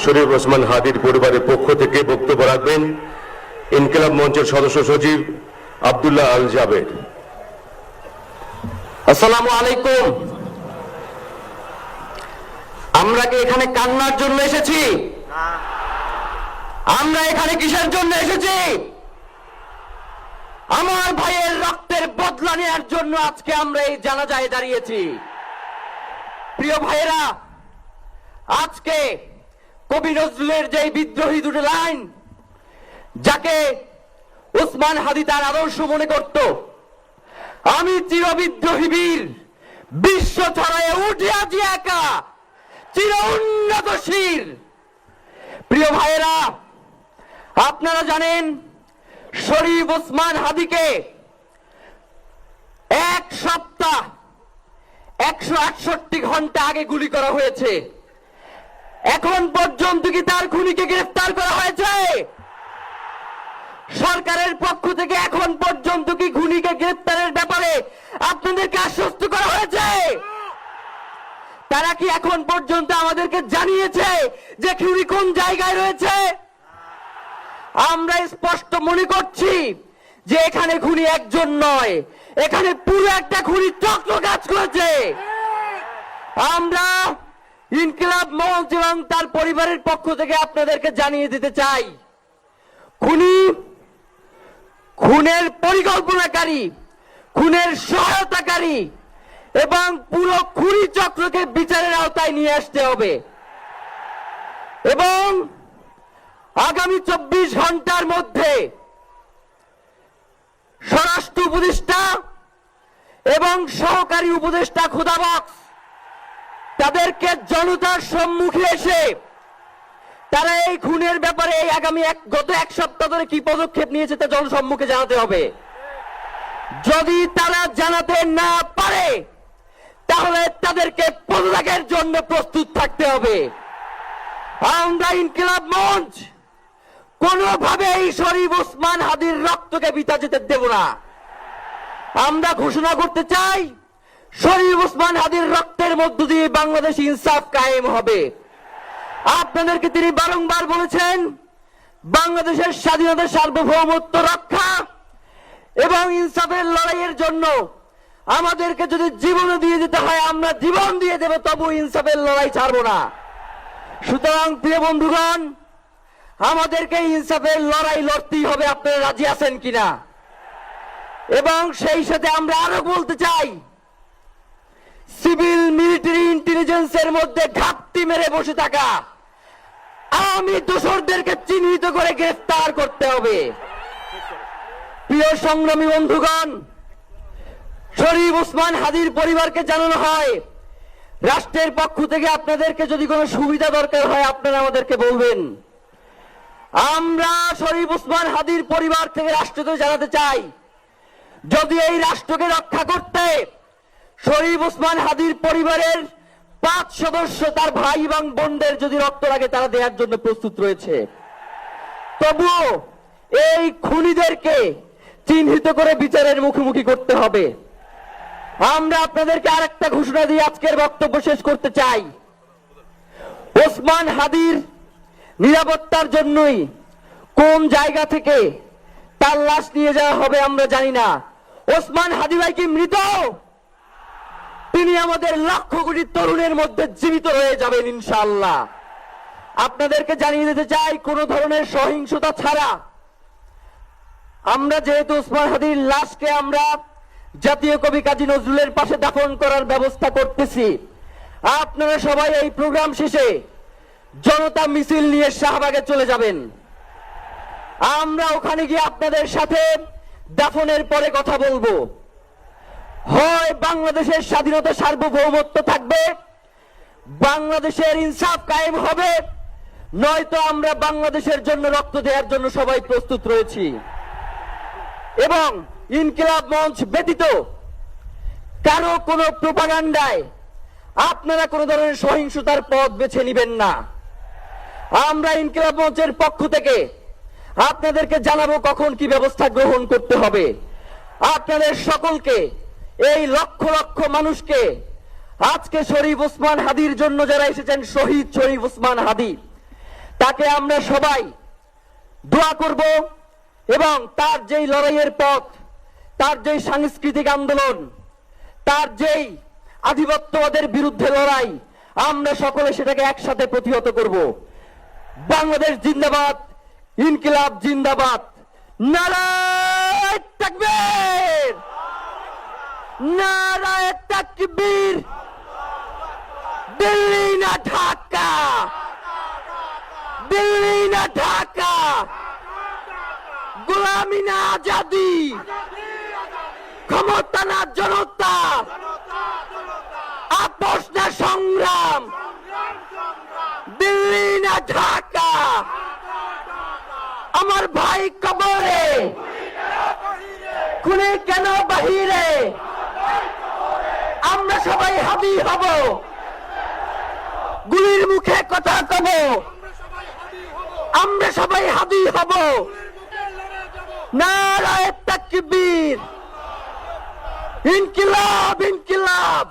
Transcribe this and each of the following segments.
শরীফ ওসমান হাদির পরিবারের পক্ষ থেকে বক্তব্য রাখবেন ইনকিলাব মঞ্চের সদস্য সচিব আব্দুল্লাহ আল জাবের। আসসালামু আলাইকুম। আমরা কি এখানে কান্নার জন্য এসেছি? আমরা এখানে কিসের জন্য এসেছি? আমার ভাইয়ের রক্তের বদলা নেওয়ার জন্য আজকে আমরা এই জানাজায় দাঁড়িয়েছি। প্রিয় ভাইয়েরা, আজকে কবি নজরুলের যে বিদ্রোহী দুটো লাইন, যাকে ওসমান হাদি তার আদর্শ মনে করত, আমি চিরবিদ্রোহী বীর, বিশ্ব ছড়ায় উঠে আছি একা, চির উন্নত শির। প্রিয় ভাইয়েরা, আপনারা জানেন শরীফ ওসমান হাদিকে এক সপ্তাহ 168 ঘন্টা আগে গুলি করা হয়েছে। এখন পর্যন্ত কি তার খুনিকে গ্রেফতার করা হয়েছে? সরকারের পক্ষ থেকে এখন পর্যন্ত কি খুনিকে গ্রেফতারের ব্যাপারে আপনাদেরকে আশ্বস্ত করা হয়েছে? তারা কি এখন পর্যন্ত আমাদেরকে জানিয়েছে যে খুনি কোন জায়গায় রয়েছে? আমরা স্পষ্ট মনে করছি যে এখানে খুনি একজন নয়, এখানে পুরো একটা খুনি চক্র কাজ করেছে। আমরা ইনকিলাব মঞ্চ এবং তার পরিবারের পক্ষ থেকে আপনাদেরকে জানিয়ে দিতে চাই, খুনি, খুনের পরিকল্পনাকারী, খুনের সহায়তাকারী এবং পুরো খুনি চক্রকে বিচারের আওতায় নিয়ে আসতে হবে এবং আগামী 24 ঘন্টার মধ্যে স্বরাষ্ট্র উপদেষ্টা এবং সহকারী উপদেষ্টা খোদাবক্স তাদেরকে জনতার সম্মুখে এসে তারা এই খুনের ব্যাপারে গত এক সপ্তাহ ধরে কি পদক্ষেপ নিয়েছে তা জনসম্মুখে জানাতে হবে। যদি তারা জানাতে না পারে তাহলে তাদেরকে পদত্যাগের জন্য প্রস্তুত থাকতে হবে। আমরা ইনকিলাব মঞ্চ কোনোভাবে এই শরীফ ওসমান হাদির রক্তকে বৃথা যেতে দেব না। আমরা ঘোষণা করতে চাই, শরীফ ওসমান হাদির রক্তের মধ্য দিয়ে বাংলাদেশ ইনসাফ কায়েম হবে। আপনাদেরকে তিনি বারংবার বলেছেন, বাংলাদেশের স্বাধীনতা, সার্বভৌমত্ব রক্ষা এবং ইনসাফের লড়াইয়ের জন্য আমাদেরকে যদি জীবন দিয়ে দিতে হয় আমরা জীবন দিয়ে দেব, তবু ইনসাফের লড়াই ছাড়বো না। সুতরাং প্রিয় বন্ধুগণ, আমাদেরকে ইনসাফের লড়াই লড়তেই হবে। আপনারা রাজি আছেন কিনা? এবং সেই সাথে আমরা আরো বলতে চাই, সিভিল মিলিটারি ইন্টেলিজেন্সের মধ্যে ঘাপটি মেরে বসে থাকা আওয়ামী দোসরদেরকে চিহ্নিত করে গ্রেফতার করতে হবে। প্রিয় সংগ্রামী বন্ধুগণ, শরীফ ওসমান হাদির পরিবারকে জানানো হয়, রাষ্ট্রের পক্ষ থেকে আপনাদেরকে যদি কোনো সুবিধা দরকার হয় আপনারা আমাদেরকে বলবেন। আমরা শরীফ ওসমান হাদির পরিবার থেকে রাষ্ট্রকে জানাতে চাই, যদি এই রাষ্ট্রকে রক্ষা করতে শরীফ ওসমান হাদির পরিবারের 5 সদস্য, তার ভাই এবং বোনদের যদি রক্ত লাগে তারা দেওয়ার জন্য প্রস্তুত রয়েছে, তবুও এই খুনিদেরকে চিহ্নিত করে বিচারের মুখোমুখি করতে হবে। আমরা আপনাদেরকে আরেকটা ঘোষণা দিয়ে আজকের বক্তব্য শেষ করতে চাই, ওসমান হাদির নিরাপত্তার জন্যই কোন জায়গা থেকে তার লাশ নিয়ে যাওয়া হবে আমরা জানি না। ওসমান হাদি ভাই কি মৃত? তিনি আমাদের লক্ষ কোটি তরুণের মধ্যে জীবিত হয়ে যাবেন ইনশাআল্লাহ। আপনাদেরকে জানিয়ে দিতে চাই, কোন ধরনের সহিংসতা ছাড়া আমরা যেহেতু ওসমান হাদির লাশকে আমরা জাতীয় কবি কাজী নজরুলের পাশে দাফন করার ব্যবস্থা করতেছি, আপনারা সবাই এই প্রোগ্রাম শেষে জনতা মিছিল নিয়ে শাহবাগে চলে যাবেন। আমরা ওখানে গিয়ে আপনাদের সাথে দাফনের পরে কথা বলবো। হয় বাংলাদেশের স্বাধীনতা, সার্বভৌমত্ব থাকবে, বাংলাদেশের ইনসাফ কায়েম হবে, নয়তো আমরা বাংলাদেশের জন্য রক্ত দেওয়ার জন্য সবাই প্রস্তুত রয়েছি। এবং ইনকিলাব মঞ্চ ব্যতীত কারো কোনো প্রোপাগান্ডায় আপনারা কোনো ধরনের সহিংসতার পথ বেছে নেবেন না। আমরা ইনকিলাব মঞ্চের পক্ষ থেকে আপনাদেরকে জানাবো কখন কি ব্যবস্থা গ্রহণ করতে হবে। আপনাদের সকলকে, এই লক্ষ লক্ষ মানুষকে, আজকে শরীফ ওসমান হাদির জন্য যারা এসেছেন, শহীদ শরীফ ওসমান হাদি, তাকে আমরা সবাই দোয়া করব এবং তার যেই লড়াইয়ের পথ, তার যেই সাংস্কৃতিক আন্দোলন, তার যেই আধিপত্যবাদের বিরুদ্ধে লড়াই, আমরা সকলে সেটাকে একসাথে প্রতিহত করব। বাংলাদেশ জিন্দাবাদ, ইনকিলাব জিন্দাবাদ, নারায়ে তাকবীর, নারায়ে তাকবীর। দিল্লি না ঢাকা, দিল্লি না ঢাকা, গোলামি না আজাদি, ক্ষমতা না জনতা, আপোষ না সংগ্রাম, দিল্লি না ঢাকা। আমার ভাই কবরে, খুনে কেন বাহিরে, আমরা সবাই হাদি হব, গুলির মুখে কথা কব, আমরা সবাই হাদি হব। নারায়ে তাকবীর, ইনকিলাব ইনকিলাব,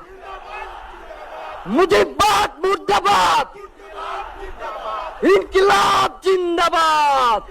মুজিববাদ মুর্দাবাদ, ইনকিলাব জিন্দাবাদ।